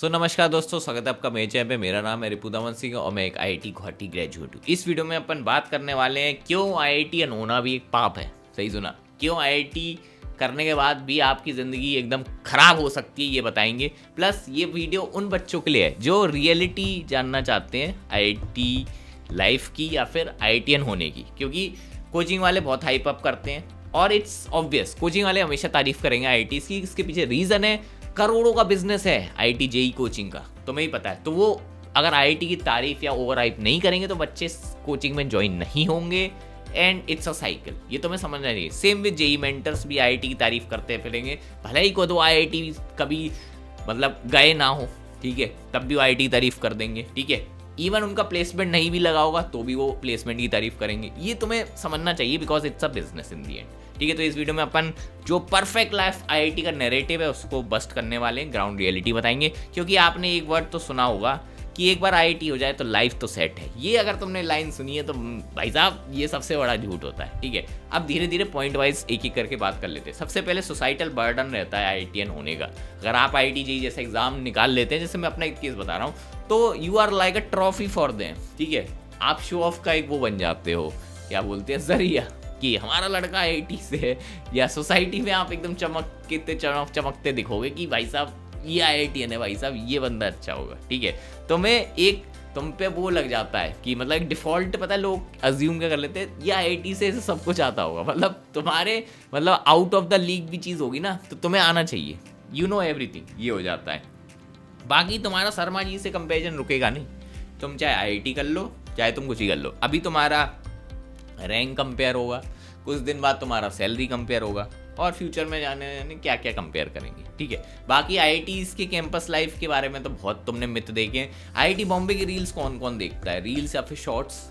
नमस्कार दोस्तों, स्वागत है आपका मेरे चैनल पे। मेरा नाम है रिपुदामन सिंह और मैं एक आईआईटी गुवाहाटी ग्रेजुएट हूँ। इस वीडियो में अपन बात करने वाले हैं क्यों आईआईटी होना भी एक पाप है। सही सुना, क्यों आईआईटी करने के बाद भी आपकी ज़िंदगी एकदम ख़राब हो सकती है, ये बताएंगे। प्लस ये वीडियो उन बच्चों के लिए है जो रियलिटी जानना चाहते हैं आईआईटी लाइफ की या फिर आईआईटीएन होने की, क्योंकि कोचिंग वाले बहुत हाइप अप करते हैं और इट्स ऑब्वियस कोचिंग वाले हमेशा तारीफ करेंगे आईआईटी की। इसके पीछे रीज़न है, करोड़ों का बिजनेस है आईआईटी जेई कोचिंग का, तुम्हें ही पता है। तो वो अगर आईआईटी की तारीफ या ओवर हाइप नहीं करेंगे तो बच्चे कोचिंग में ज्वाइन नहीं होंगे एंड इट्स अ साइकिल। ये तुम्हें समझना चाहिए। सेम विद जेई मेंटर्स भी आईआईटी की तारीफ करते फिरेंगे, भले ही को दो आईआईटी कभी मतलब गए ना हो, ठीक है, तब भी वो आईआईटी की तारीफ कर देंगे, ठीक है। इवन उनका प्लेसमेंट नहीं भी लगा होगा तो भी वो प्लेसमेंट की तारीफ करेंगे। ये तुम्हें समझना चाहिए because it's a business in the and, ठीक है। तो इस वीडियो में अपन जो परफेक्ट लाइफ आईआईटी का नैरेटिव है उसको बस्ट करने वाले हैं, ग्राउंड रियलिटी बताएंगे। क्योंकि आपने एक वर्ड तो सुना होगा कि एक बार आईआईटी हो जाए तो लाइफ तो सेट है। ये अगर तुमने लाइन सुनी है तो भाई साहब ये सबसे बड़ा झूठ होता है, ठीक है। अब धीरे धीरे पॉइंट वाइज एक एक करके बात कर लेते हैं। सबसे पहले सोसाइटल बर्डन रहता है आईआईटीएन होने का। अगर आप आईआईटी जेईई जैसे एग्जाम निकाल लेते हैं, जैसे मैं अपना एक केस बता रहा हूँ, तो you are like a trophy for them, ठीक है। आप शो ऑफ का एक वो बन जाते हो, क्या बोलते हैं, जरिया, कि हमारा लड़का आईआईटी से है। या सोसाइटी में आप एकदम चमकते दिखोगे कि भाई साहब ये आईआईटीएन है, भाई साहब ये बंदा अच्छा होगा, ठीक है। तो मैं एक तुम पे वो लग जाता है कि मतलब एक डिफॉल्ट, पता है लोग अज्यूम क्या कर लेते हैं, ये आईआईटी से सब कुछ आता होगा, मतलब तुम्हारे मतलब आउट ऑफ द लीग भी चीज़ होगी ना तो तुम्हें आना चाहिए, यू नो एवरीथिंग, ये हो जाता है। बाकी तुम्हारा शर्मा जी से कंपेरिजन रुकेगा नहीं। तुम चाहे आईआईटी कर लो चाहे तुम कुछ ही कर लो, अभी तुम्हारा रैंक कंपेयर होगा, कुछ दिन बाद तुम्हारा सैलरी कंपेयर होगा और फ्यूचर में जाने क्या क्या कंपेयर करेंगे, ठीक है। बाकी आईआईटीज़ के कैंपस लाइफ के बारे में तो बहुत तुमने मिथ देखे हैं। आईआईटी बॉम्बे की रील्स कौन कौन देखता है, रील्स या फिर शॉर्ट्स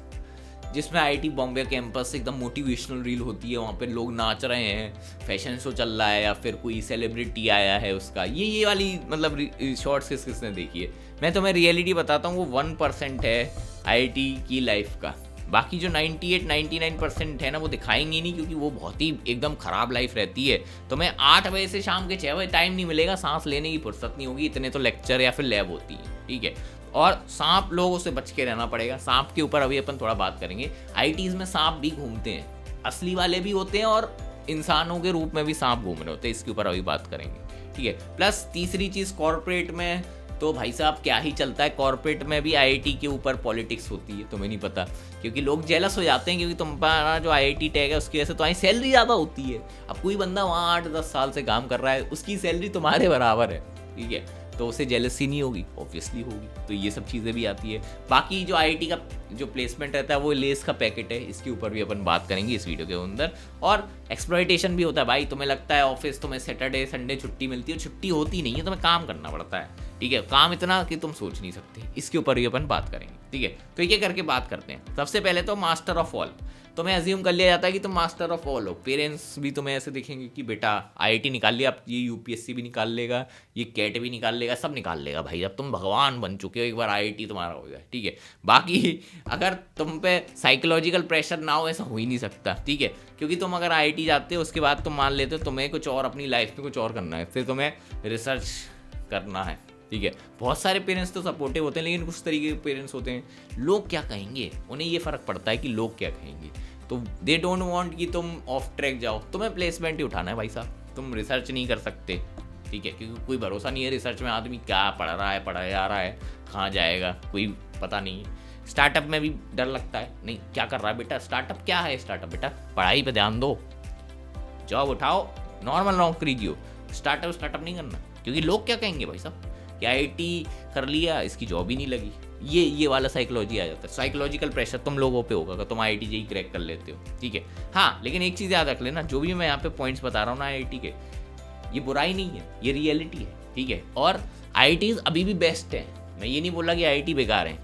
जिसमें आईआईटी बॉम्बे कैंपस एकदम मोटिवेशनल रील होती है, वहाँ पे लोग नाच रहे हैं, फैशन शो चल रहा है या फिर कोई सेलिब्रिटी आया है उसका, ये वाली मतलब शॉर्ट्स किसने देखी है। मैं तुम्हें रियलिटी बताता हूँ, वो 1% है आईआईटी की लाइफ का। बाकी जो 98-99% है ना वो दिखाएंगे नहीं, क्योंकि वो बहुत ही एकदम ख़राब लाइफ रहती है। तुम्हें 8 बजे से शाम के 6 बजे टाइम नहीं मिलेगा, सांस लेने की फुर्सत नहीं होगी, इतने तो लेक्चर या फिर लैब होती है, ठीक है। और सांप लोगों से बच के रहना पड़ेगा। सांप के ऊपर अभी अपन थोड़ा बात करेंगे। आईआईटीज़ में सांप भी घूमते हैं, असली वाले भी होते हैं और इंसानों के रूप में भी सांप घूम रहे होते हैं, इसके ऊपर अभी बात करेंगे, ठीक है। प्लस तीसरी चीज़, कॉर्पोरेट में तो भाई साहब क्या ही चलता है। कॉर्पोरेट में भी आईआईटी के ऊपर पॉलिटिक्स होती है, तुम्हें नहीं पता, क्योंकि लोग जेलस हो जाते हैं क्योंकि तुम्हारा जो आईआईटी टैग है उसकी वजह से तुम्हारी सैलरी ज़्यादा होती है। अब कोई बंदा वहाँ 8-10 साल से काम कर रहा है, उसकी सैलरी तुम्हारे बराबर है, ठीक है, तो उसे जेलसी नहीं होगी, ऑब्वियसली होगी। तो ये सब चीज़ें भी आती है। बाकी जो आईआईटी का जो प्लेसमेंट रहता है वो लेस का पैकेट है, इसके ऊपर भी अपन बात करेंगे इस वीडियो के अंदर। और एक्सप्लॉयटेशन भी होता है भाई। तुम्हें लगता है ऑफिस तुम्हें सैटरडे संडे छुट्टी मिलती है, छुट्टी होती नहीं है, तुम्हें काम करना पड़ता है, ठीक है। काम इतना कि तुम सोच नहीं सकते, इसके ऊपर भी अपन बात करेंगे, ठीक है। तो ये करके बात करते हैं। सबसे पहले तो मास्टर ऑफ ऑल, तुम्हें अज्यूम कर लिया जाता है कि तुम मास्टर ऑफ ऑल हो। पेरेंट्स भी तुम्हें ऐसे देखेंगे कि बेटा आईआईटी निकाल लिया, अब ये यूपीएससी भी निकाल लेगा, ये कैट भी निकाल लेगा, सब निकाल लेगा भाई, अब तुम भगवान बन चुके हो, एक बार आईआईटी तुम्हारा हो जाए, ठीक है। बाकी अगर तुम पे साइकोलॉजिकल प्रेशर ना हो, ऐसा हो ही नहीं सकता, ठीक है। क्योंकि तुम अगर आईआईटी जाते हो उसके बाद तुम मान लेते हो तुम्हें कुछ और अपनी लाइफ में कुछ और करना है, फिर तुम्हें रिसर्च करना है, ठीक है। बहुत सारे पेरेंट्स तो सपोर्टिव होते हैं, लेकिन कुछ तरीके के पेरेंट्स होते हैं लोग क्या कहेंगे, उन्हें ये फ़र्क पड़ता है कि लोग क्या कहेंगे, तो दे डोंट वांट कि तुम ऑफ ट्रैक जाओ। तुम्हें प्लेसमेंट ही उठाना है भाई साहब, तुम रिसर्च नहीं कर सकते, ठीक है, क्योंकि कोई भरोसा नहीं है रिसर्च में आदमी क्या पढ़ रहा है, पढ़ा जा रहा है, कहाँ जाएगा कोई पता नहीं है। स्टार्टअप में भी डर लगता है, नहीं क्या कर रहा है बेटा, स्टार्टअप क्या है, स्टार्टअप बेटा पढ़ाई पे ध्यान दो, जॉब उठाओ, नॉर्मल नौकरी जियो, स्टार्टअप नहीं करना, क्योंकि लोग क्या कहेंगे भाई साहब कि आईआईटी कर लिया इसकी जॉब ही नहीं लगी। ये वाला साइकोलॉजी आ जाता है। साइकोलॉजिकल प्रेशर तुम लोगों पे होगा अगर तुम आईआईटी जेईई क्रैक कर लेते हो, ठीक है। हाँ, लेकिन एक चीज़ याद रख लेना, जो भी मैं यहाँ पे पॉइंट्स बता रहा हूँ ना आईआईटी के, ये बुराई नहीं है, ये रियलिटी है, ठीक है। और आईआईटीज़ अभी भी बेस्ट है। मैं ये नहीं बोला कि आईआईटी बेकार है,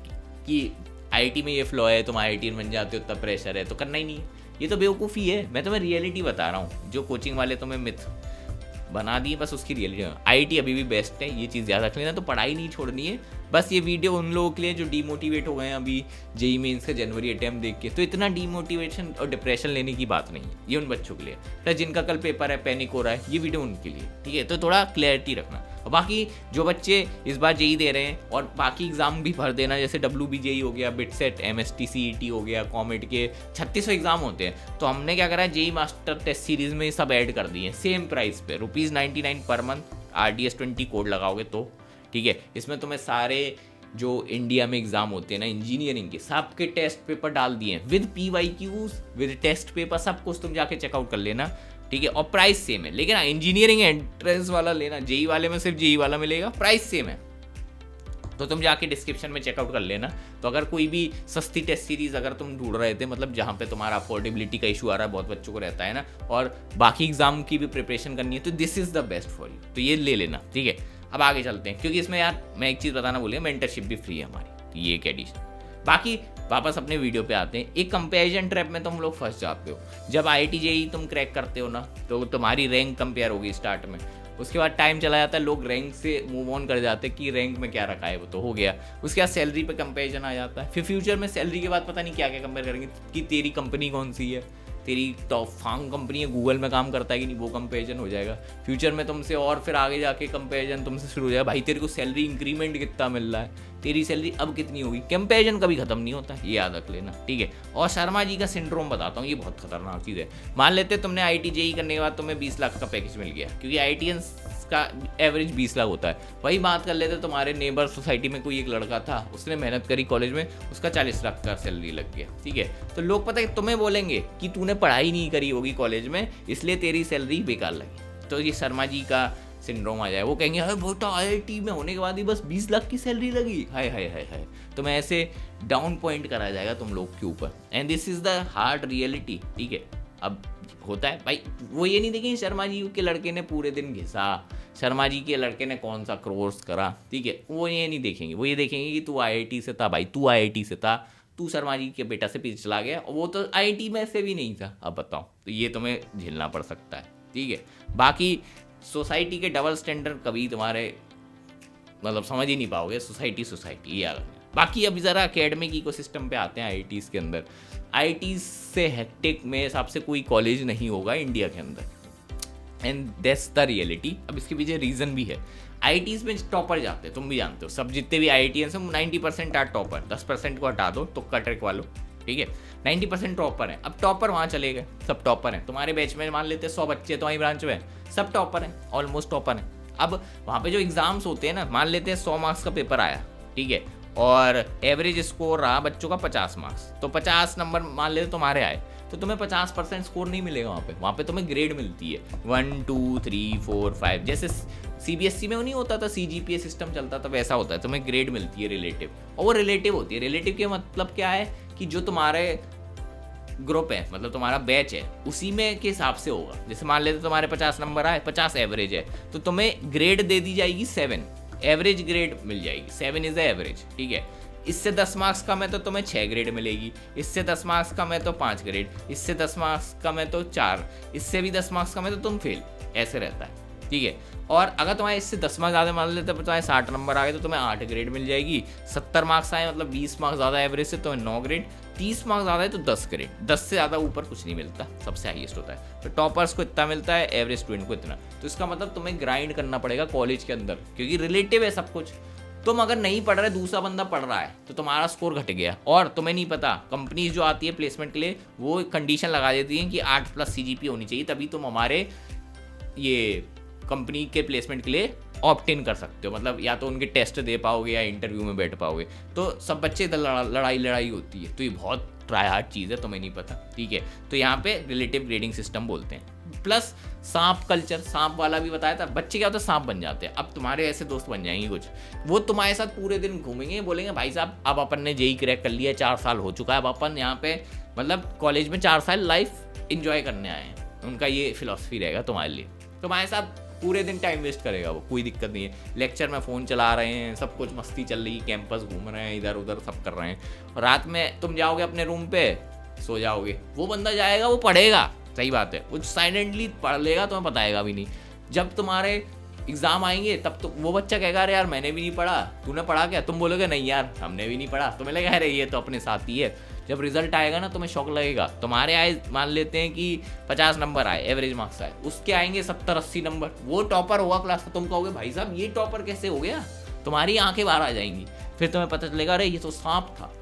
कि आईआईटी में ये फ्लॉ है, तुम आईआईटी बन जाते हो तब प्रेशर है तो करना ही नहीं है, ये तो बेवकूफ़ी है। मैं तुम्हें रियलिटी बता रहा हूँ, जो कोचिंग वाले तुम्हें मिथ बना दिए, बस उसकी रियलिटी। आईआईटी अभी भी बेस्ट है, ये चीज़ याद रख लेना। तो पढ़ाई नहीं छोड़नी है, बस ये वीडियो उन लोगों के लिए जो डीमोटिवेट हो गए हैं अभी जेईई मेंस का जनवरी अटेम्प्ट देख के। तो इतना डीमोटिवेशन और डिप्रेशन लेने की बात नहीं है, ये उन बच्चों के लिए। प्लस जिनका कल पेपर है, पैनिक हो रहा है, ये वीडियो उनके लिए, ठीक है। तो थोड़ा क्लैरिटी रखना। और बाकी जो बच्चे इस बार जेई दे रहे हैं और बाकी एग्जाम भी भर देना, जैसे WBJE हो गया, बिटसेट, MST CET हो गया, कॉमेट के 3600 एग्जाम होते हैं, तो हमने क्या करा है, जेई मास्टर टेस्ट सीरीज में सब ऐड कर दिए सेम प्राइस पे, ₹99 पर मंथ, RDS20 कोड लगाओगे तो ठीक है। इसमें तुम्हें सारे जो इंडिया में एग्जाम होते हैं ना इंजीनियरिंग के, सबके टेस्ट पेपर डाल दिए हैं with PYQs, with test paper, सब कुछ तुम जाके चेकआउट कर लेना, ठीक है। और प्राइस सेम है, लेकिन इंजीनियरिंग एंट्रेंस वाला लेना, जेई वाले में सिर्फ जेई वाला मिलेगा, प्राइस सेम है, तो तुम जाके डिस्क्रिप्शन में चेकआउट कर लेना। तो अगर कोई भी सस्ती टेस्ट सीरीज अगर तुम ढूंढ रहे थे, मतलब जहाँ पे तुम्हारा अफोर्डेबिलिटी का इशू आ रहा है, बहुत बच्चों को रहता है ना, और बाकी एग्जाम की भी प्रिपरेशन करनी है, तो this is the best for you, तो ये ले लेना, ठीक है। अब आगे चलते हैं, क्योंकि इसमें यार मैं एक चीज़ बताना भूलिए, मेंटरशिप भी फ्री है हमारी, तो ये एक एडिशन। बाकी वापस अपने वीडियो पे आते हैं। एक कंपैरिजन ट्रैप में तुम लोग फंस जाते हो। जब IIT JEE तुम क्रैक करते हो ना, तो तुम्हारी रैंक कंपेयर होगी स्टार्ट में, उसके बाद टाइम चला जाता है, लोग रैंक से मूव ऑन कर जाते हैं कि रैंक में क्या रखा है वो तो हो गया, उसके बाद सैलरी पे कंपैरिजन आ जाता है, फिर फ्यूचर में सैलरी के बाद पता नहीं क्या क्या कंपेयर करेंगे कि तेरी कंपनी कौन सी है, तेरी टॉप फार्म कंपनी है, गूगल में काम करता है कि नहीं, वो कंपैरिजन हो जाएगा फ्यूचर में तुमसे, और फिर आगे जाके कंपैरिजन तुमसे शुरू हो जाएगा, भाई तेरे को सैलरी इंक्रीमेंट कितना मिल रहा है, तेरी सैलरी अब कितनी होगी, कंपैरिजन कभी खत्म नहीं होता, ये याद रख लेना, ठीक है। और शर्मा जी का सिंड्रोम बताता हूँ, ये बहुत खतरनाक चीज़ है। मान लेते तुमने IIT JEE करने के बाद तुम्हें 20 लाख का पैकेज मिल गया, क्योंकि IITians का एवरेज 20 लाख होता है। वही बात कर लेते तुम्हारे नेबर सोसाइटी में कोई एक लड़का था, उसने मेहनत करी कॉलेज में, उसका 40 लाख का सैलरी लग गया, ठीक है। तो लोग पता है तुम्हें बोलेंगे कि तूने पढ़ाई नहीं करी होगी कॉलेज में, इसलिए तेरी सैलरी बेकार लगी। तो ये शर्मा जी का सिंड्रोम आ जाए, वो कहेंगे अरे बेटा IIT में होने के बाद ही बस 20 लाख की सैलरी लगी, हाय हाय हाय हाय। तो मैं ऐसे डाउन पॉइंट कराया जाएगा तुम लोग के ऊपर, and this is the hard reality, ठीक है। अब होता है भाई, वो ये नहीं देखेंगे शर्मा जी के लड़के ने पूरे दिन घिसा, शर्मा जी के लड़के ने कौन सा कोर्स करा, ठीक है, वो ये नहीं देखेंगे, वो ये देखेंगे कि तू IIT से था भाई, तू IIT से था, तू शर्मा जी के बेटा से पीछे चला गया, और वो तो IIT में से भी नहीं था, अब बताओ, तो ये तुम्हें झेलना पड़ सकता है, ठीक है। बाकी सोसाइटी के डबल स्टैंडर्ड कभी तुम्हारे मतलब समझ ही नहीं पाओगे, सोसाइटी याद रखना। बाकी अभी ज़रा एकेडमिक इकोसिस्टम पे आते हैं IITs के अंदर। IITs से हेक्टिक मेरे हिसाब से कोई कॉलेज नहीं होगा इंडिया के अंदर, एंड दैट्स द रियलिटी। अब इसके पीछे रीज़न भी है, IITs में टॉपर जाते हैं, तुम भी जानते हो, सब जितने भी IITians हैं 90% आर टॉपर, 10% को हटा दो तो कटरेक वालों, ठीक है, 90% टॉपर हैं। अब टॉपर वहाँ चले गए, सब टॉपर हैं, तुम्हारे बैच में मान लेते हैं 100 बच्चे तुम्हारी ब्रांच में, सब टॉपर हैं, ऑलमोस्ट टॉपर हैं। अब वहाँ पे जो एग्जाम्स होते हैं ना, मान लेते हैं 100 मार्क्स का पेपर आया, ठीक है, और एवरेज स्कोर रहा बच्चों का 50 मार्क्स, तो 50 नंबर मान लेते तुम्हारे आए, तो तुम्हें 50% स्कोर नहीं मिलेगा वहाँ पे तुम्हें ग्रेड मिलती है 1 2 3 4 5, जैसे CBSE में वो नहीं होता था, CGPA सिस्टम चलता था, वैसा होता है, तुम्हें ग्रेड मिलती है रिलेटिव, और वो रिलेटिव होती है। रिलेटिव के मतलब क्या है कि जो तुम्हारे ग्रुप है, मतलब तुम्हारा बैच है, उसी में के हिसाब से होगा। जैसे मान लेते तुम्हारे 50 नंबर आए, 50 एवरेज है, तो तुम्हें ग्रेड दे दी जाएगी 7, एवरेज ग्रेड मिल जाएगी, 7 इज द एवरेज, ठीक है। इससे 10 मार्क्स कम है तो तुम्हें 6 ग्रेड मिलेगी, इससे 10 मार्क्स कम है तो 5 ग्रेड, इससे 10 मार्क्स कम है तो 4, इससे भी 10 मार्क्स कम है तो तुम फेल, ऐसे रहता है, ठीक है। और अगर तुम्हारे इससे 10 मार्क्स ज़्यादा मान लेते, तुम्हारे 60 नंबर आ गए तो तुम्हें 8 ग्रेड मिल जाएगी, 70 मार्क्स आए मतलब 20 मार्क्स ज़्यादा एवरेज से तो 9 ग्रेड, 30 मार्क्स ज़्यादा है तो 10 ग्रेड, 10 से ज़्यादा ऊपर कुछ नहीं मिलता, सबसे हाईएस्ट होता है। तो टॉपर्स को इतना मिलता है, एवरेज स्टूडेंट को इतना, तो इसका मतलब तुम्हें ग्राइंड करना पड़ेगा कॉलेज के अंदर, क्योंकि रिलेटिव है सब कुछ। तुम अगर नहीं पढ़ रहे, दूसरा बंदा पढ़ रहा है, तो तुम्हारा स्कोर घट गया, और तुम्हें नहीं पता, कंपनीज जो आती है प्लेसमेंट के लिए वो कंडीशन लगा देती हैं कि 8+ CGPA होनी चाहिए, तभी तुम हमारे ये कंपनी के प्लेसमेंट के लिए ऑप्ट इन कर सकते हो, मतलब या तो उनके टेस्ट दे पाओगे या इंटरव्यू में बैठ पाओगे। तो सब बच्चे इधर लड़ाई होती है, तो ये बहुत ट्राई हार्ड चीज़ है, तुम्हें नहीं पता, ठीक है। तो यहाँ पे रिलेटिव ग्रेडिंग सिस्टम बोलते हैं। प्लस सांप कल्चर, सांप वाला भी बताया था, बच्चे क्या होता है सांप बन जाते हैं। अब तुम्हारे ऐसे दोस्त बन जाएंगे कुछ, वो तुम्हारे साथ पूरे दिन घूमेंगे, बोलेंगे भाई साहब अब अपन ने जेई क्रैक कर लिया, 4 साल हो चुका है, अब अपन यहाँ पे मतलब कॉलेज में 4 साल लाइफ इंजॉय करने आए हैं, उनका ये फिलॉसफी रहेगा तुम्हारे लिए। तुम्हारे साथ पूरे दिन टाइम वेस्ट करेगा वो, कोई दिक्कत नहीं है, लेक्चर में फ़ोन चला रहे हैं, सब कुछ मस्ती चल रही, कैंपस घूम रहे हैं, इधर उधर सब कर रहे हैं, और रात में तुम जाओगे अपने रूम पे सो जाओगे, वो बंदा जाएगा वो पढ़ेगा, सही बात है, वो साइलेंटली पढ़ लेगा, तुम्हें बताएगा भी नहीं। जब तुम्हारे एग्जाम आएंगे तब तो वो बच्चा कहेगा अरे यार मैंने भी नहीं पढ़ा, तूने पढ़ा क्या, तुम बोलोगे नहीं यार हमने भी नहीं पढ़ा, तुम्हें लगेगा अरे ये तो अपने साथ ही है, जब रिजल्ट आएगा ना तुम्हें शौक लगेगा। तुम्हारे आए मान लेते हैं कि 50 नंबर आए, एवरेज मार्क्स आए, उसके आएंगे 70-80 नंबर, वो टॉपर हुआ क्लास का। तुम कहोगे भाई साहब ये टॉपर कैसे हो गया, तुम्हारी आंखें बाहर आ जाएंगी। फिर तुम्हें पता चलेगा अरे ये तो सांप था,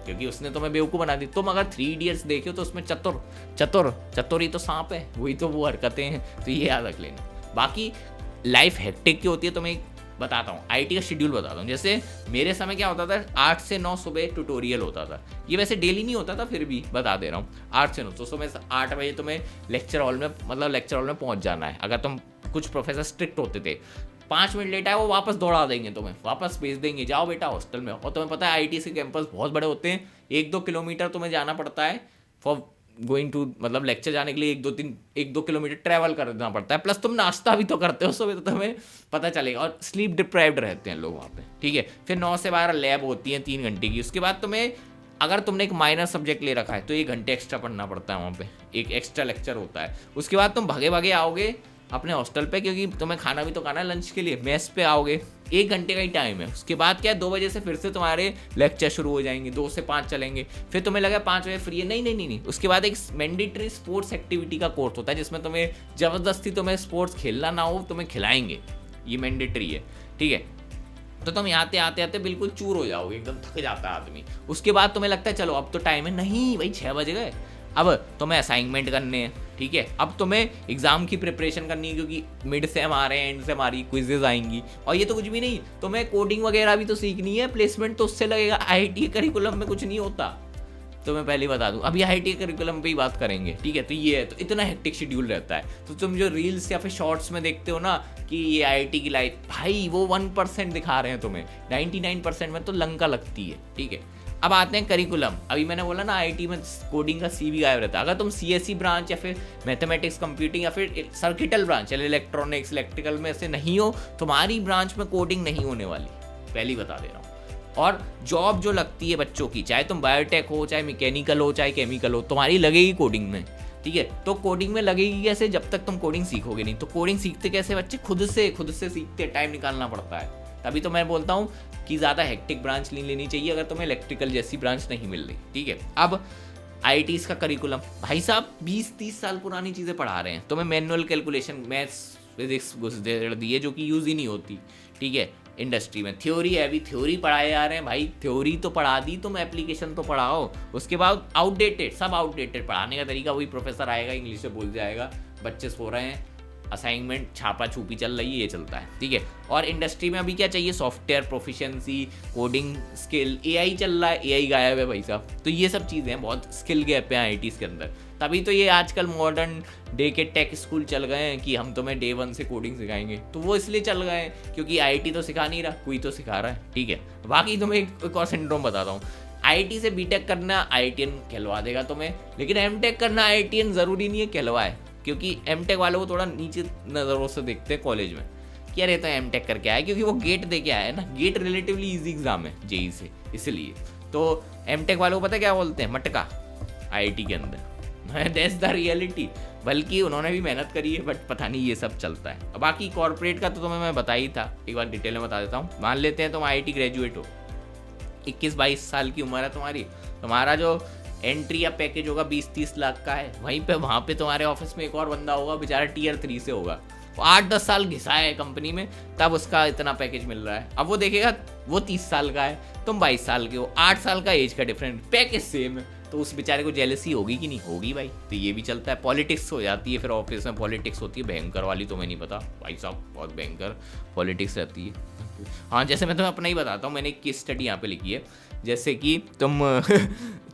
क्योंकि उसने तुम्हें बेवकूफ़ बना दी। तुम अगर 3 इडियट्स देखो तो उसमें चतुर चतुर चतुर ही तो सांप है, वही तो वो हरकतें हैं। तो ये याद रख लेना। बाकी लाइफ हेक्टिक की होती है, तो मैं बताता हूँ आईटी का शेड्यूल बताता हूँ। जैसे मेरे समय क्या होता था, 8 से 9 सुबह ट्यूटोरियल होता था। ये वैसे डेली नहीं होता था, फिर भी बता दे रहा हूँ। 8 से 9 तो सुबह 8 बजे तुम्हें लेक्चर हॉल में, मतलब लेक्चर हॉल में पहुँच जाना है। अगर तुम, कुछ प्रोफेसर स्ट्रिक्ट होते थे, 5 मिनट लेट आए वो वापस दौड़ा देंगे, तुम्हें वापस भेज देंगे, जाओ बेटा हॉस्टल में। और तुम्हें पता है आईटी के कैंपस बहुत बड़े होते हैं, 1-2 किलोमीटर तुम्हें जाना पड़ता है फॉर गोइंग टू, मतलब लेक्चर जाने के लिए 1-2 किलोमीटर ट्रैवल करना पड़ता है। प्लस तुम नाश्ता भी तो करते हो सुबह, तो तुम्हें पता चलेगा। और स्लीप डिप्राइव्ड रहते हैं लोग वहाँ पे, ठीक है। फिर 9 से 12 लैब होती है 3 घंटे की। उसके बाद तुम्हें, अगर तुमने एक माइनर सब्जेक्ट ले रखा है तो 1 घंटे एक्स्ट्रा पढ़ना पड़ता है वहाँ पे, एक एक्स्ट्रा लेक्चर होता है। उसके बाद तुम भागे भागे आओगे अपने हॉस्टल पे, क्योंकि तुम्हें खाना भी तो खाना है लंच के लिए, मेस पे आओगे। 1 घंटे का ही टाइम है। उसके बाद क्या है, 2 बजे से फिर से तुम्हारे लेक्चर शुरू हो जाएंगे, 2 से 5 चलेंगे। फिर तुम्हें लगा 5 बजे फ्री है, नहीं। उसके बाद एक मैंडेटरी स्पोर्ट्स एक्टिविटी का कोर्स होता है, जिसमें तुम्हें जबरदस्ती तुम्हें स्पोर्ट्स खेलना ना हो, तुम्हें खिलाएंगे, ये मैंडेटरी है, ठीक है। तो तुम आते आते बिल्कुल चूर हो जाओगे, एकदम थक जाता है आदमी। उसके बाद तुम्हें लगता है चलो अब तो टाइम है, नहीं भाई 6 बज गए, अब तुम्हें असाइनमेंट करने हैं, ठीक है। अब तुम्हें एग्जाम की प्रिपरेशन करनी है, क्योंकि मिड से हमारे एंड से हमारी क्विजेज आएंगी। और ये तो कुछ भी नहीं, तुम्हें कोडिंग वगैरह भी तो सीखनी है, प्लेसमेंट तो उससे लगेगा। आईटी करिकुलम में कुछ नहीं होता, तो मैं पहले बता दूं, अभी आईटी करिकुलम पे ही बात करेंगे, ठीक है। तो ये है, तो इतना हेक्टिक शेड्यूल रहता है। तो तुम जो रील्स या फिर शॉर्ट्स में देखते हो ना कि ये आईटी की लाइफ, भाई वो 1% दिखा रहे हैं तुम्हें, 99% में तो लंका लगती है, ठीक है। अब आते हैं करिकुलम। अभी मैंने बोला ना आईटी में कोडिंग का सी भी गायब रहता है। अगर तुम सीएससी ब्रांच या फिर मैथमेटिक्स कंप्यूटिंग या फिर सर्किटल ब्रांच, इलेक्ट्रॉनिक्स इलेक्ट्रिकल में से नहीं हो, तुम्हारी ब्रांच में कोडिंग नहीं होने वाली, पहली बता दे रहा हूँ। और जॉब जो लगती है बच्चों की, चाहे तुम बायोटेक हो, चाहे मैकेनिकल हो, चाहे केमिकल हो, तुम्हारी लगेगी कोडिंग में, ठीक है। तो कोडिंग में लगेगी कैसे, जब तक तुम कोडिंग सीखोगे नहीं। तो कोडिंग सीखते कैसे बच्चे, खुद से सीखते, टाइम निकालना पड़ता है। तभी तो मैं बोलता हूँ कि ज़्यादा हेक्टिक ब्रांच नहीं लेनी चाहिए अगर तुम्हें इलेक्ट्रिकल जैसी ब्रांच नहीं मिल रही, ठीक है। अब आईटीज़ का करिकुलम, भाई साहब 20-30 साल पुरानी चीज़ें पढ़ा रहे हैं तुम्हें। मैनुअल कैलकुलेशन, मैथ्स, फिजिक्स घुस दे दी है, जो कि यूज़ ही नहीं होती, ठीक है। इंडस्ट्री में थ्योरी है, अभी थ्योरी पढ़ाए जा रहे हैं, भाई थ्योरी तो पढ़ा दी, तुम एप्लीकेशन तो पढ़ाओ। उसके बाद आउटडेटेड, सब आउटडेटेड, पढ़ाने का तरीका वही, प्रोफेसर आएगा इंग्लिश में बोल जाएगा, बच्चे सो रहे हैं, असाइनमेंट छापा छुपी चल रही है, ये चलता है, ठीक है। और इंडस्ट्री में अभी क्या चाहिए, software proficiency, coding skill, AI चल रहा है, एआई गायब है भाई साहब। तो ये सब चीज़ें हैं, बहुत स्किल गैप है आईटीज़ के अंदर। तभी तो ये आजकल मॉडर्न डे के टेक स्कूल चल गए हैं कि हम तुम्हें डे 1 से कोडिंग सिखाएंगे। तो वो इसलिए चल गए हैं क्योंकि आईटी तो सिखा नहीं रहा, कोई तो सिखा रहा है, ठीक है। बाकी तुम्हें एक और सिंड्रोम बताता हूँ, आईटी से बीटेक करना आईटीएन कहलवा देगा तुम्हें, लेकिन एमटेक करना आईटीएन ज़रूरी नहीं है कहलवाए, क्योंकि एमटेक वालों को थोड़ा नीचे नज़रों से देखते हैं कॉलेज में, क्या रहता है एमटेक करके आया, क्योंकि वो गेट दे के आया है ना, गेट रिलेटिवली ईजी एग्जाम है जेई से, इसलिए। तो एमटेक वालों को पता क्या बोलते हैं, मटका आईटी के अंदर, दैट्स द रियलिटी। बल्कि उन्होंने भी मेहनत करी है, बट पता नहीं ये सब चलता है। बाकी कॉर्पोरेट का तो तुम्हें मैं बता ही था, एक बार डिटेल में बता देता हूँ। मान लेते हैं तुम आईटी ग्रेजुएट हो, 21-22 साल की उम्र है तुम्हारी, तुम्हारा जो एंट्री या पैकेज होगा 20-30 लाख का है, वहीं पे वहाँ पे तुम्हारे ऑफिस में एक और बंदा होगा, बेचारा टियर 3 से होगा, वो 8-10 साल घिसा है कंपनी में, तब उसका इतना पैकेज मिल रहा है। अब वो देखेगा वो 30 साल का है, तुम 22 साल के हो, 8 साल का एज का डिफरेंट, पैकेज सेम है, तो उस बेचारे को जेलसी होगी कि नहीं होगी भाई। तो ये भी चलता है, पॉलिटिक्स हो जाती है, फिर ऑफिस में पॉलिटिक्स होती है, भयंकर वाली, तुम्हें नहीं पता भाई साहब, बहुत भयंकर पॉलिटिक्स रहती है। हाँ, जैसे मैं तुम्हें अपना ही बताता हूँ, मैंने एक केस स्टडी यहाँ पे लिखी है, जैसे कि तुम्हें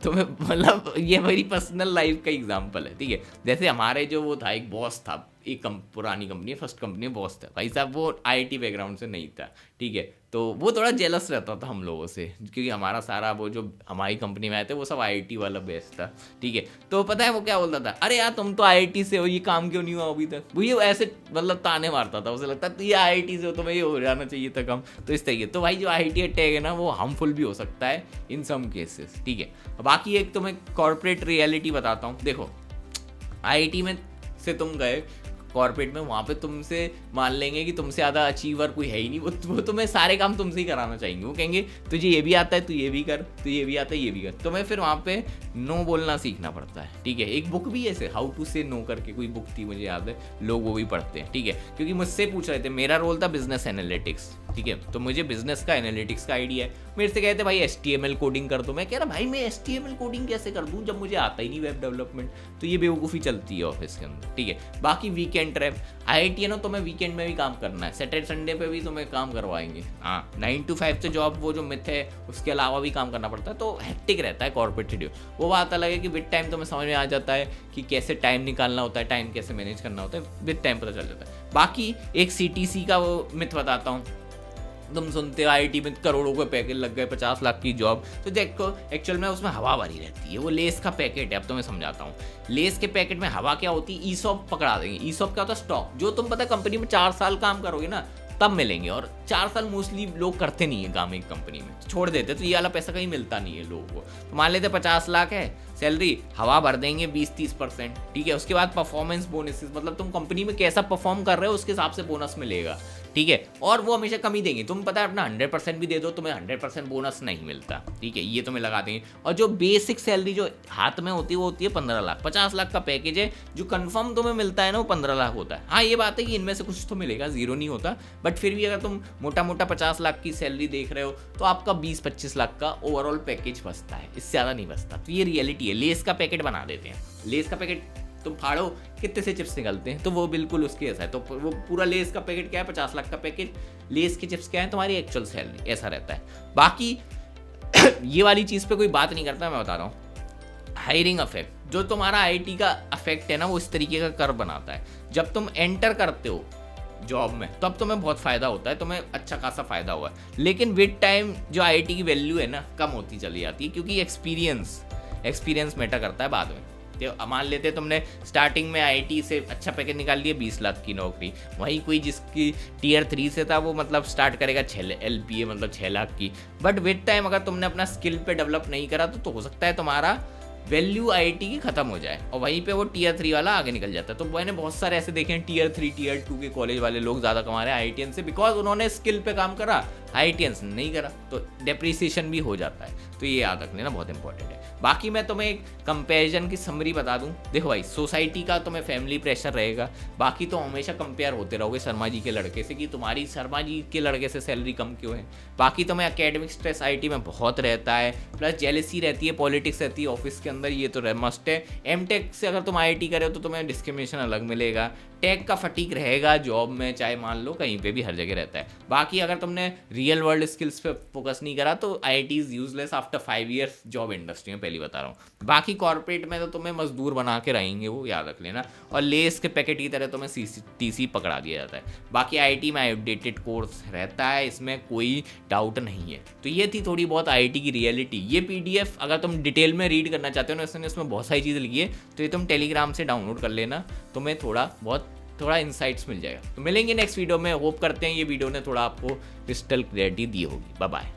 मतलब ये मेरी पर्सनल लाइफ का एग्जांपल है, ठीक है। जैसे हमारे जो वो था, एक बॉस था, एक पुरानी कंपनी, फर्स्ट कंपनी में बॉस था भाई साहब, वो आईटी बैकग्राउंड से नहीं था, ठीक है। तो वो थोड़ा जेलस रहता था हम लोगों से, क्योंकि हमारा सारा वो जो हमारी कंपनी में आए थे वो सब आईटी वाला बेस था, ठीक है। तो पता है वो क्या बोलता था, अरे यार तुम तो आईटी से हो, ये काम क्यों नहीं हुआ अभी तक, वो ये ऐसे मतलब ताने मारता था, उसे लगता था ये आईटी से हो तो भाई हो जाना चाहिए था काम। तो इस तरीके, तो भाई जो आईटी टैग है ना, वो हार्मफुल भी हो सकता है इन सम केसेस, ठीक है। बाकी एक तो मैं कॉर्पोरेट रियलिटी बताता हूँ। देखो आईटी में से तुम गए कॉर्पोरेट में, वहाँ पे तुमसे मान लेंगे कि तुमसे ज़्यादा अचीवर कोई है ही नहीं, वो तुम्हें सारे काम तुमसे ही कराना चाहेंगे। वो कहेंगे तुझे ये भी आता है, तू ये भी कर, तू ये भी आता है, ये भी कर। तुम्हें फिर वहाँ पे नो बोलना सीखना पड़ता है, ठीक है। एक बुक भी ऐसे हाउ टू से नो करके कोई बुक थी, मुझे याद है, लोग वो भी पढ़ते हैं, ठीक है। क्योंकि मुझसे पूछ रहे थे, मेरा रोल था बिजनेस एनालिटिक्स, ठीक है, तो मुझे बिजनेस का एनालिटिक्स का आइडिया है। मेरे से कहते भाई HTML कोडिंग कर दो। मैं कह रहा भाई मैं HTML कोडिंग कैसे कर दूं जब मुझे आता ही नहीं वेब डेवलपमेंट। तो ये बेवकूफ़ी चलती है ऑफिस के अंदर, ठीक है। बाकी वीकेंड ट्रैप, IIT है ना, तुम्हें वीकेंड में भी काम करना है, सैटरडे संडे पे भी तुम्हें काम करवाएंगे। हाँ, 9 to 5 से जॉब वो जो मिथ है, उसके अलावा भी काम करना पड़ता है, तो हेक्टिक रहता है कॉर्पोरेट शेड्यूल। वो बात अलग है कि विद टाइम तुम्हें समझ में आ जाता है कि कैसे टाइम निकालना होता है, टाइम कैसे मैनेज करना होता है, विद टाइम पता चल जाता है। बाकी एक CTC का वो मिथ बताता हूँ। तुम सुनते हो IIT में करोड़ों के पैकेज लग गए, 50 लाख की जॉब, तो देखो एक्चुअल में उसमें हवा भरी रहती है। वो लेस का पैकेट है। अब तो मैं समझाता हूँ, लेस के पैकेट में हवा क्या होती है, ESOP पकड़ा देंगे। ESOP क्या होता है, स्टॉक, जो तुम पता कंपनी में 4 साल काम करोगे ना तब मिलेंगे, और 4 साल मोस्टली लोग करते नहीं है काम एक कंपनी में, छोड़ देते, तो ये वाला पैसा कहीं मिलता नहीं है लोगों को। तो मान लेते 50 लाख है सैलरी, हवा भर देंगे 20-30%, ठीक है। उसके बाद परफॉर्मेंस बोनसेस, मतलब तुम कंपनी में कैसा परफॉर्म कर रहे हो उसके हिसाब से बोनस मिलेगा, ठीक है। और वो हमेशा कम ही देंगे, तुम पता है अपना 100% भी दे दो, तुम्हें 100% बोनस नहीं मिलता, ठीक है, ये तुम्हें लगा देंगे। और जो बेसिक सैलरी जो हाथ में होती है वो होती है 15 लाख। 50 लाख का पैकेज है, जो कंफर्म तुम्हें मिलता है ना वो 15 लाख होता है। हाँ, ये बात है कि इनमें से कुछ तो मिलेगा, जीरो नहीं होता, बट फिर भी अगर तुम मोटा मोटा 50 लाख की सैलरी देख रहे हो तो आपका 20-25 लाख का ओवरऑल पैकेज बचता है, इससे ज़्यादा नहीं बचता। तो ये रियलिटी है। लेस का पैकेट बना देते हैं, लेस का पैकेट तुम फाड़ो कितने से चिप्स निकलते हैं, तो वो बिल्कुल उसके ऐसा है। तो वो पूरा लेस का पैकेट क्या है, 50 लाख का पैकेज, लेस के चिप्स क्या है, तुम्हारी एक्चुअल सैलरी, ऐसा रहता है। बाकी ये वाली चीज़ पे कोई बात नहीं करता, मैं बता रहा हूँ। हायरिंग अफेक्ट, जो तुम्हारा IIT का अफेक्ट है ना, वो इस तरीके का कर बनाता है। जब तुम एंटर करते हो जॉब में तब तुम्हें बहुत फ़ायदा होता है, तुम्हें अच्छा खासा फ़ायदा हुआ है, लेकिन विद टाइम जो IIT की वैल्यू है ना कम होती चली जाती है, क्योंकि एक्सपीरियंस मैटर करता है बाद में। तो मान लेते तुमने स्टार्टिंग में IIT से अच्छा पैकेज निकाल लिया, 20 लाख की नौकरी, वहीं कोई जिसकी Tier 3 से था वो मतलब स्टार्ट करेगा 6 LPA मतलब 6 लाख की। बट विद टाइम अगर तुमने अपना स्किल पे डेवलप नहीं करा तो हो सकता है तुम्हारा वैल्यू IIT की खत्म हो जाए और वहीं पे वो Tier 3 वाला आगे निकल जाता है। तो मैंने बहुत सारे ऐसे देखे हैं, Tier 3 Tier 2 के कॉलेज वाले लोग ज़्यादा कमा रहे हैं IITian से, बिकॉज उन्होंने स्किल पे काम करा, IITians ने नहीं करा, तो डेप्रिसिएशन भी हो जाता है। तो ये याद रख लेना, बहुत इंपॉर्टेंट है। बाकी मैं तुम्हें एक कंपैरिजन की समरी बता दूं। देखो भाई, सोसाइटी का तुम्हें फैमिली प्रेशर रहेगा, बाकी तो हमेशा कंपेयर होते रहोगे शर्मा जी के लड़के से कि तुम्हारी शर्मा जी के लड़के से सैलरी कम क्यों है। बाकी तुम्हें एकेडमिक स्ट्रेस IIT में बहुत रहता है, प्लस जेलसी रहती है, पॉलिटिक्स रहती है ऑफिस के अंदर, ये तो मस्ट है। M.Tech से अगर तुम IIT करे हो तो तुम्हें डिस्क्रिमिनेशन अलग मिलेगा, टेक का फटीक रहेगा जॉब में, चाहे मान लो कहीं पे भी, हर जगह रहता है। बाकी अगर तुमने रियल वर्ल्ड स्किल्स पे फोकस नहीं करा तो IIT is useless after 5 years job industry में, पहली बता रहा हूँ। बाकी कॉर्पोरेट में तो तुम्हें मजदूर बना के रहेंगे, वो याद रख लेना, और लेस के पैकेट की तरह तुम्हें TC पकड़ा दिया जाता है। बाकी IIT में अपडेटेड कोर्स रहता है, इसमें कोई डाउट नहीं है। तो ये थी थोड़ी बहुत IIT की रियलिटी। ये PDF अगर तुम डिटेल में रीड करना चाहते हो ना, इसमें बहुत सारी चीज़ें लिखी है, तो ये तुम टेलीग्राम से डाउनलोड कर लेना, तुम्हें थोड़ा इंसाइट्स मिल जाएगा। तो मिलेंगे नेक्स्ट वीडियो में। होप करते हैं ये वीडियो ने थोड़ा आपको क्रिस्टल क्लैरिटी दी होगी। Bye bye.